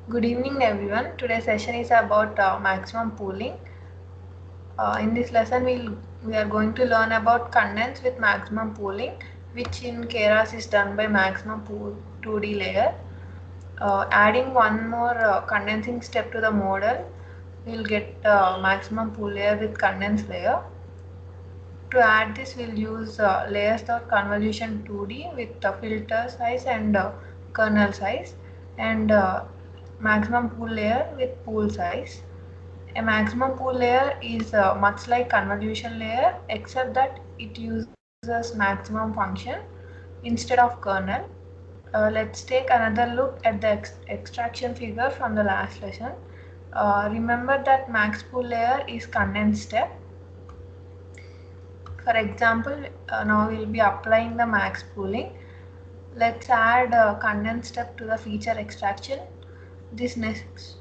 Good evening everyone. Today's session is about maximum pooling. In this lesson we are going to learn about condense with maximum pooling, which in Keras is done by maximum pool 2D layer. Adding one more condensing step to the model, we will get maximum pool layer with condense layer. To add this, we'll use layers.convolution 2D with filter size and kernel size, and maximum pool layer with pool size. A maximum pool layer is much like convolution layer, except that it uses maximum function instead of kernel. Let's take another look at the extraction figure from the last lesson. Remember that max pool layer is condensed step. For example, now we'll be applying the max pooling. Let's add a condensed step to the feature extraction. This next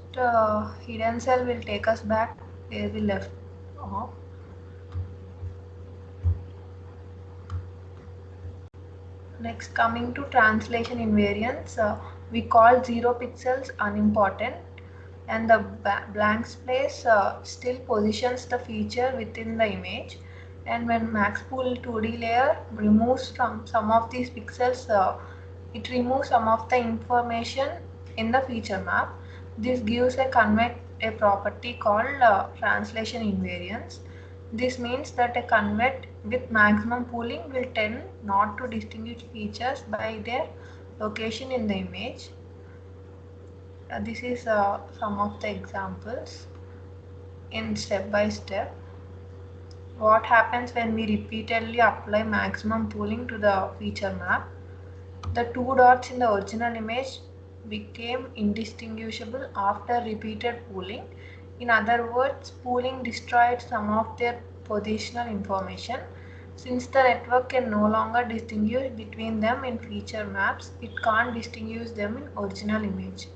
hidden cell will take us back where we left off. Next, coming to translation invariance, we call 0 pixels unimportant, and the blank space still positions the feature within the image. And when maxpool 2D layer removes from some of these pixels, it removes some of the information in the feature map. This gives a convert a property called translation invariance. This means that a convert with maximum pooling will tend not to distinguish features by their location in the image. This is some of the examples in step by step. What happens when we repeatedly apply maximum pooling to the feature map? The two dots in the original image became indistinguishable after repeated pooling. In other words, pooling destroyed some of their positional information. Since the network can no longer distinguish between them in feature maps, it can't distinguish them in original image.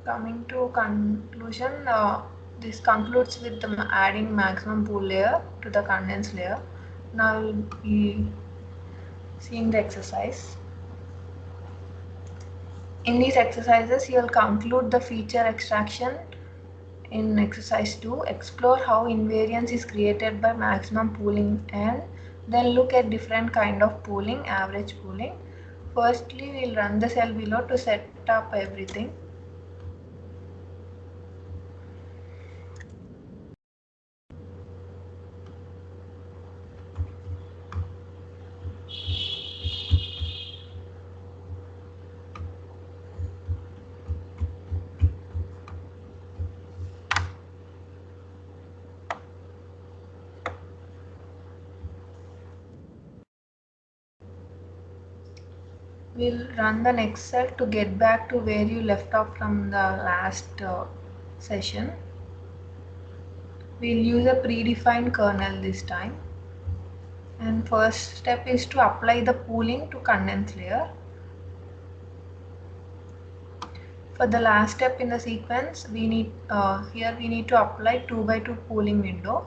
Coming to conclusion, this concludes with the adding maximum pool layer to the condense layer. Now we'll be seeing the exercise. In these exercises, you will conclude the feature extraction. In exercise 2, explore how invariance is created by maximum pooling, and then look at different kind of pooling, average pooling. Firstly, we'll run the cell below to set up everything. We'll run the next cell to get back to where you left off from the last session. We'll use a predefined kernel this time. And first step is to apply the pooling to condense layer. For the last step in the sequence, we need we need to apply 2 by 2 pooling window,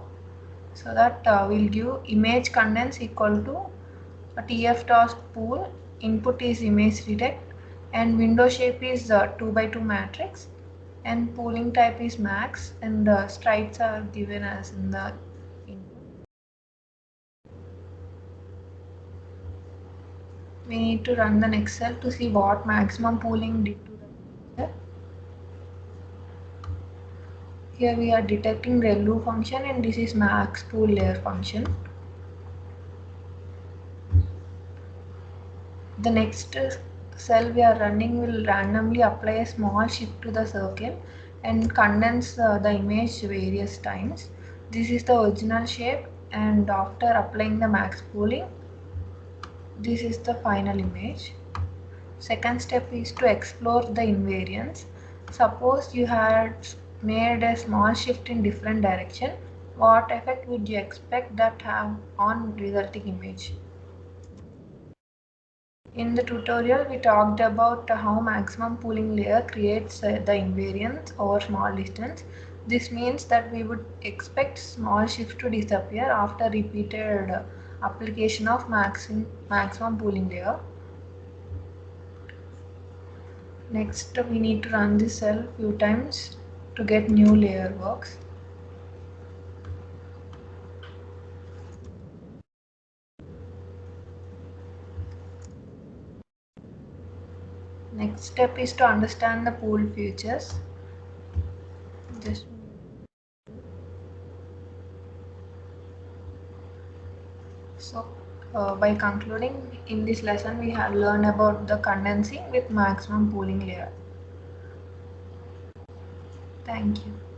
so that we'll give image condense equal to a TF toss pool, input is image detect, and window shape is 2 by 2 matrix, and pooling type is max, and strides are given as in the input. We need to run the next cell to see what maximum pooling did to the feature. Here we are detecting ReLU function, and this is max pool layer function. The next cell we are running will randomly apply a small shift to the circle and condense the image various times. This is the original shape, and after applying the max pooling, this is the final image. Second step is to explore the invariance. Suppose you had made a small shift in different direction. What effect would you expect that have on resulting image? In the tutorial, we talked about how maximum pooling layer creates the invariance over small distance. This means that we would expect small shifts to disappear after repeated application of maximum pooling layer. Next, we need to run this cell few times to get new layer works. Next step is to understand the pool features. Just so by concluding, in this lesson we have learned about the condensing with maximum pooling layer. Thank you.